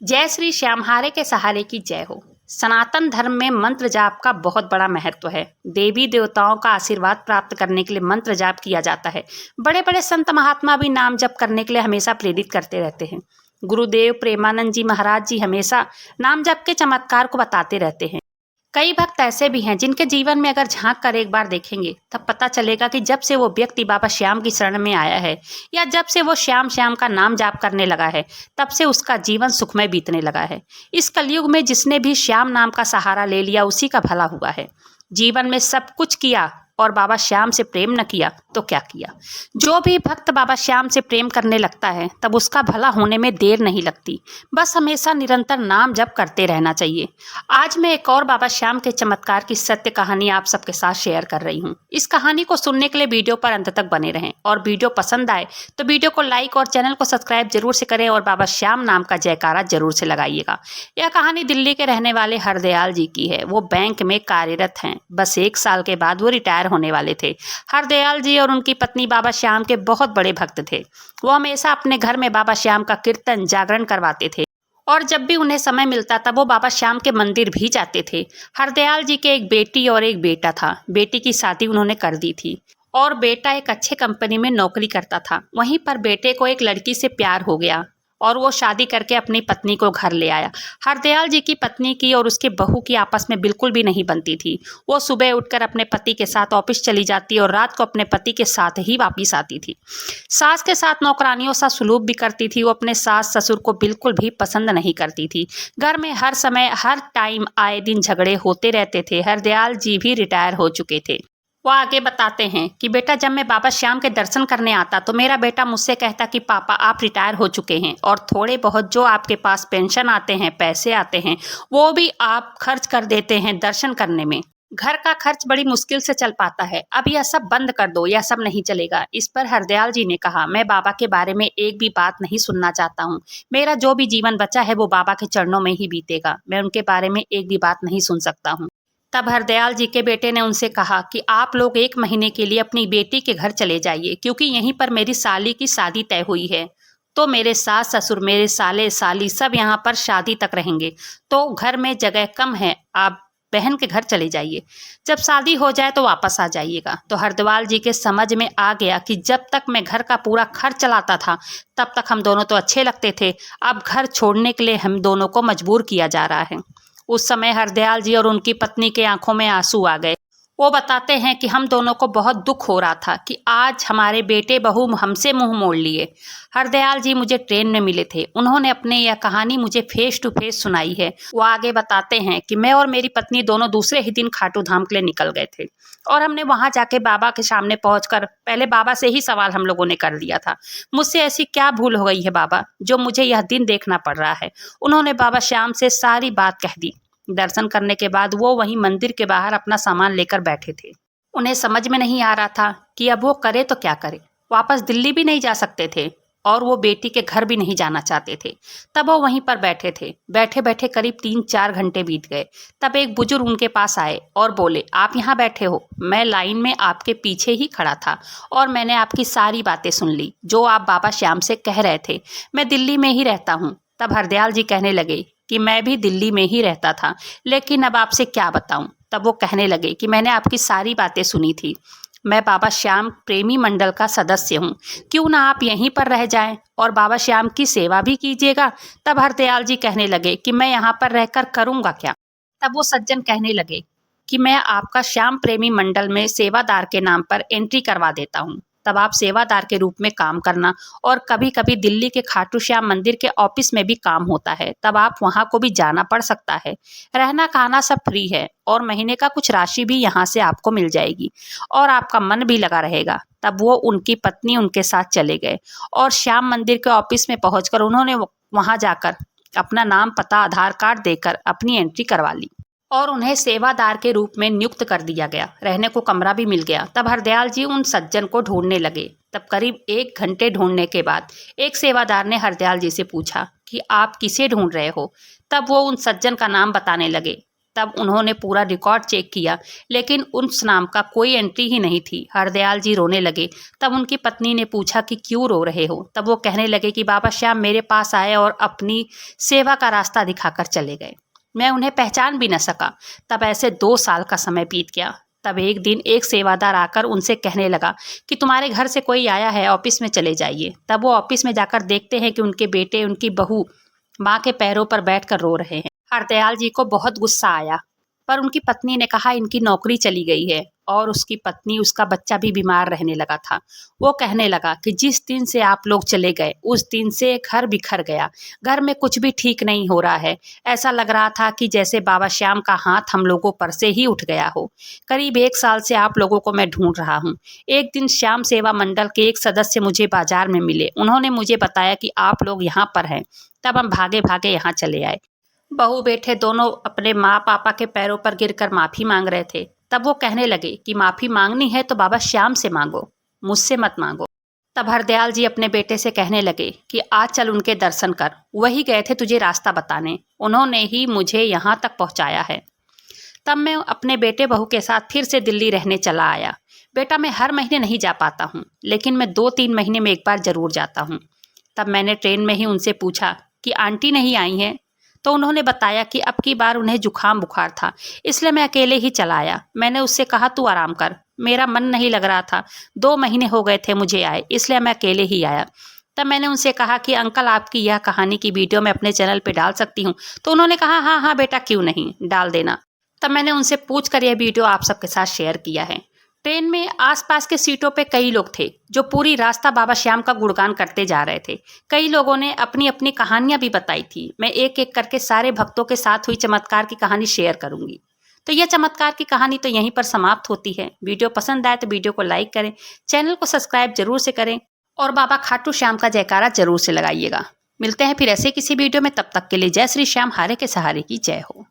जय श्री श्याम हारे के सहारे की जय हो। सनातन धर्म में मंत्र जाप का बहुत बड़ा महत्व है। देवी देवताओं का आशीर्वाद प्राप्त करने के लिए मंत्र जाप किया जाता है। बड़े बड़े संत महात्मा भी नाम जप करने के लिए हमेशा प्रेरित करते रहते हैं। गुरुदेव प्रेमानंद जी महाराज जी हमेशा नाम जप के चमत्कार को बताते रहते हैं। कई भक्त ऐसे भी हैं जिनके जीवन में अगर झांक कर एक बार देखेंगे तब पता चलेगा कि जब से वो व्यक्ति बाबा श्याम की शरण में आया है या जब से वो श्याम श्याम का नाम जाप करने लगा है तब से उसका जीवन सुखमय बीतने लगा है। इस कलयुग में जिसने भी श्याम नाम का सहारा ले लिया उसी का भला हुआ है। जीवन में सब कुछ किया और बाबा श्याम से प्रेम न किया तो क्या किया। जो भी भक्त बाबा श्याम से प्रेम करने लगता है तब उसका भला होने में देर नहीं लगती। बस हमेशा निरंतर नाम जप करते रहना चाहिए। आज मैं एक और बाबा श्याम के चमत्कार की सत्य कहानी आप सबके साथ शेयर कर रही हूँ। इस कहानी को सुनने के लिए वीडियो पर अंत तक बने रहें और वीडियो पसंद आए तो वीडियो को लाइक और चैनल को सब्सक्राइब जरूर से करें और बाबा श्याम नाम का जयकारा जरूर से लगाइएगा। यह कहानी दिल्ली के रहने वाले हरदयाल जी की है। वो बैंक में कार्यरत हैं। बस 1 साल के बाद वो रिटायर होने वाले थे। हरदयाल जी और उनकी पत्नी बाबा श्याम के बहुत बड़े भक्त थे। वो हमेशा अपने घर में बाबा श्याम का कीर्तन जागरण करवाते थे और जब भी उन्हें समय मिलता था वो बाबा श्याम के मंदिर भी जाते थे। हरदयाल जी के एक बेटी और एक बेटा था। बेटी की शादी उन्होंने कर दी थी और बेटा एक अच्छे कंपनी में नौकरी करता था। वहीं पर बेटे को एक लड़की से प्यार हो गया और वो शादी करके अपनी पत्नी को घर ले आया। हरदयाल जी की पत्नी की और उसके बहू की आपस में बिल्कुल भी नहीं बनती थी। वो सुबह उठकर अपने पति के साथ ऑफिस चली जाती और रात को अपने पति के साथ ही वापिस आती थी। सास के साथ नौकरानियों सा सुलूक भी करती थी। वो अपने सास ससुर को बिल्कुल भी पसंद नहीं करती थी। घर में हर समय हर टाइम आए दिन झगड़े होते रहते थे। हरदयाल जी भी रिटायर हो चुके थे। वो आगे बताते हैं कि बेटा जब मैं बाबा श्याम के दर्शन करने आता तो मेरा बेटा मुझसे कहता कि पापा आप रिटायर हो चुके हैं और थोड़े बहुत जो आपके पास पेंशन आते हैं पैसे आते हैं वो भी आप खर्च कर देते हैं दर्शन करने में। घर का खर्च बड़ी मुश्किल से चल पाता है। अब यह सब बंद कर दो, यह सब नहीं चलेगा। इस पर हरदयाल जी ने कहा मैं बाबा के बारे में एक भी बात नहीं सुनना चाहता हूँ। मेरा जो भी जीवन बचा है वो बाबा के चरणों में ही बीतेगा। मैं उनके बारे में एक भी बात नहीं सुन सकता हूँ। तब हरदयाल जी के बेटे ने उनसे कहा कि आप लोग 1 महीने के लिए अपनी बेटी के घर चले जाइए क्योंकि यहीं पर मेरी साली की शादी तय हुई है। तो मेरे सास ससुर मेरे साले साली सब यहाँ पर शादी तक रहेंगे तो घर में जगह कम है। आप बहन के घर चले जाइए। जब शादी हो जाए तो वापस आ जाइएगा। तो हरदयाल जी के समझ में आ गया कि जब तक मैं घर का पूरा खर्च चलाता था तब तक हम दोनों तो अच्छे लगते थे। अब घर छोड़ने के लिए हम दोनों को मजबूर किया जा रहा है। उस समय हरदयाल जी और उनकी पत्नी के आंखों में आंसू आ गए। वो बताते हैं कि हम दोनों को बहुत दुख हो रहा था कि आज हमारे बेटे बहू हमसे मुंह मोड़ लिए। हरदयाल जी मुझे ट्रेन में मिले थे। उन्होंने अपने यह कहानी मुझे फेस टू फेस सुनाई है। वो आगे बताते हैं कि मैं और मेरी पत्नी दोनों दूसरे ही दिन खाटू धाम के लिए निकल गए थे और हमने वहां जाके बाबा के सामने पहुंचकर पहले बाबा से ही सवाल हम लोगों ने कर लिया था। मुझसे ऐसी क्या भूल हो गई है बाबा जो मुझे यह दिन देखना पड़ रहा है। उन्होंने बाबा श्याम से सारी बात कह दी। दर्शन करने के बाद वो वहीं मंदिर के बाहर अपना सामान लेकर बैठे थे। उन्हें समझ में नहीं आ रहा था कि अब वो करे तो क्या करे। वापस दिल्ली भी नहीं जा सकते थे और वो बेटी के घर भी नहीं जाना चाहते थे। तब वो वहीं पर बैठे थे। बैठे बैठे करीब 3-4 घंटे बीत गए। तब एक बुजुर्ग उनके पास आए और बोले आप यहाँ बैठे हो, मैं लाइन में आपके पीछे ही खड़ा था और मैंने आपकी सारी बातें सुन ली जो आप बाबा श्याम से कह रहे थे। मैं दिल्ली में ही रहता हूँ। तब हरदयाल जी कहने लगे कि मैं भी दिल्ली में ही रहता था लेकिन अब आपसे क्या बताऊं। तब वो कहने लगे कि मैंने आपकी सारी बातें सुनी थी। मैं बाबा श्याम प्रेमी मंडल का सदस्य हूँ। क्यों ना आप यहीं पर रह जाएं और बाबा श्याम की सेवा भी कीजिएगा। तब हरदयाल जी कहने लगे कि मैं यहाँ पर रहकर करूँगा क्या। तब वो सज्जन कहने लगे कि मैं आपका श्याम प्रेमी मंडल में सेवादार के नाम पर एंट्री करवा देता हूँ। तब आप सेवादार के रूप में काम करना और कभी कभी दिल्ली के खाटू श्याम मंदिर के ऑफिस में भी काम होता है। तब आप वहां को भी जाना पड़ सकता है। रहना खाना सब फ्री है और महीने का कुछ राशि भी यहाँ से आपको मिल जाएगी और आपका मन भी लगा रहेगा। तब वो उनकी पत्नी उनके साथ चले गए और श्याम मंदिर के ऑफिस में पहुंचकर उन्होंने वहां जाकर अपना नाम पता आधार कार्ड देकर अपनी एंट्री करवा ली और उन्हें सेवादार के रूप में नियुक्त कर दिया गया। रहने को कमरा भी मिल गया। तब हरदयाल जी उन सज्जन को ढूंढने लगे। तब करीब 1 घंटे ढूंढने के बाद एक सेवादार ने हरदयाल जी से पूछा कि आप किसे ढूंढ रहे हो। तब वो उन सज्जन का नाम बताने लगे। तब उन्होंने पूरा रिकॉर्ड चेक किया, लेकिन उस नाम का कोई एंट्री ही नहीं थी। हरदयाल जी रोने लगे। तब उनकी पत्नी ने पूछा कि क्यों रो रहे हो? तब वो कहने लगे कि बाबा श्याम मेरे पास आए और अपनी सेवा का रास्ता दिखाकर चले गए। मैं उन्हें पहचान भी न सका। तब ऐसे 2 साल का समय बीत गया। तब एक दिन एक सेवादार आकर उनसे कहने लगा कि तुम्हारे घर से कोई आया है, ऑफिस में चले जाइए। तब वो ऑफिस में जाकर देखते हैं कि उनके बेटे, उनकी बहू माँ के पैरों पर बैठकर रो रहे हैं। हरदयाल जी को बहुत गुस्सा आया, पर उनकी पत्नी ने कहा इनकी नौकरी चली गई है, और उसकी पत्नी, उसका बच्चा भी बीमार रहने लगा था। वो कहने लगा कि जिस दिन से आप लोग चले गए उस दिन से घर बिखर गया, घर में कुछ भी ठीक नहीं हो रहा है। ऐसा लग रहा था कि जैसे बाबा श्याम का हाथ हम लोगों पर से ही उठ गया हो। करीब 1 साल से आप लोगों को मैं ढूंढ रहा हूँ। एक दिन श्याम सेवा मंडल के एक सदस्य मुझे बाजार में मिले। उन्होंने मुझे बताया कि आप लोग यहाँ पर हैं। तब हम भागे भागे यहाँ चले आए। बहू बेटे दोनों अपने माँ पापा के पैरों पर गिरकर माफ़ी मांग रहे थे। तब वो कहने लगे कि माफ़ी मांगनी है तो बाबा श्याम से मांगो, मुझसे मत मांगो। तब हरदयाल जी अपने बेटे से कहने लगे कि आज चल उनके दर्शन कर। वही गए थे तुझे रास्ता बताने, उन्होंने ही मुझे यहाँ तक पहुँचाया है। तब मैं अपने बेटे बहू के साथ फिर से दिल्ली रहने चला आया। बेटा मैं हर महीने नहीं जा पाता हूँ, लेकिन मैं 2-3 महीने में एक बार ज़रूर जाता हूँ। तब मैंने ट्रेन में ही उनसे पूछा कि आंटी नहीं आई हैं? तो उन्होंने बताया कि अब की बार उन्हें जुकाम बुखार था, इसलिए मैं अकेले ही चला आया। मैंने उससे कहा तू आराम कर, मेरा मन नहीं लग रहा था। 2 महीने हो गए थे मुझे आए, इसलिए मैं अकेले ही आया। तब मैंने उनसे कहा कि अंकल आपकी यह कहानी की वीडियो मैं अपने चैनल पे डाल सकती हूँ? तो उन्होंने कहा हाँ हाँ बेटा क्यों नहीं, डाल देना। तब मैंने उनसे पूछ कर यह वीडियो आप सबके साथ शेयर किया है। ट्रेन में आसपास के सीटों पे कई लोग थे जो पूरी रास्ता बाबा श्याम का गुणगान करते जा रहे थे। कई लोगों ने अपनी अपनी कहानियां भी बताई थी। मैं एक एक करके सारे भक्तों के साथ हुई चमत्कार की कहानी शेयर करूंगी। तो यह चमत्कार की कहानी तो यहीं पर समाप्त होती है। वीडियो पसंद आए तो वीडियो को लाइक करें, चैनल को सब्सक्राइब जरूर से करें और बाबा खाटू श्याम का जयकारा जरूर से लगाइएगा। मिलते हैं फिर ऐसे किसी वीडियो में, तब तक के लिए जय श्री श्याम, हारे के सहारे की जय हो।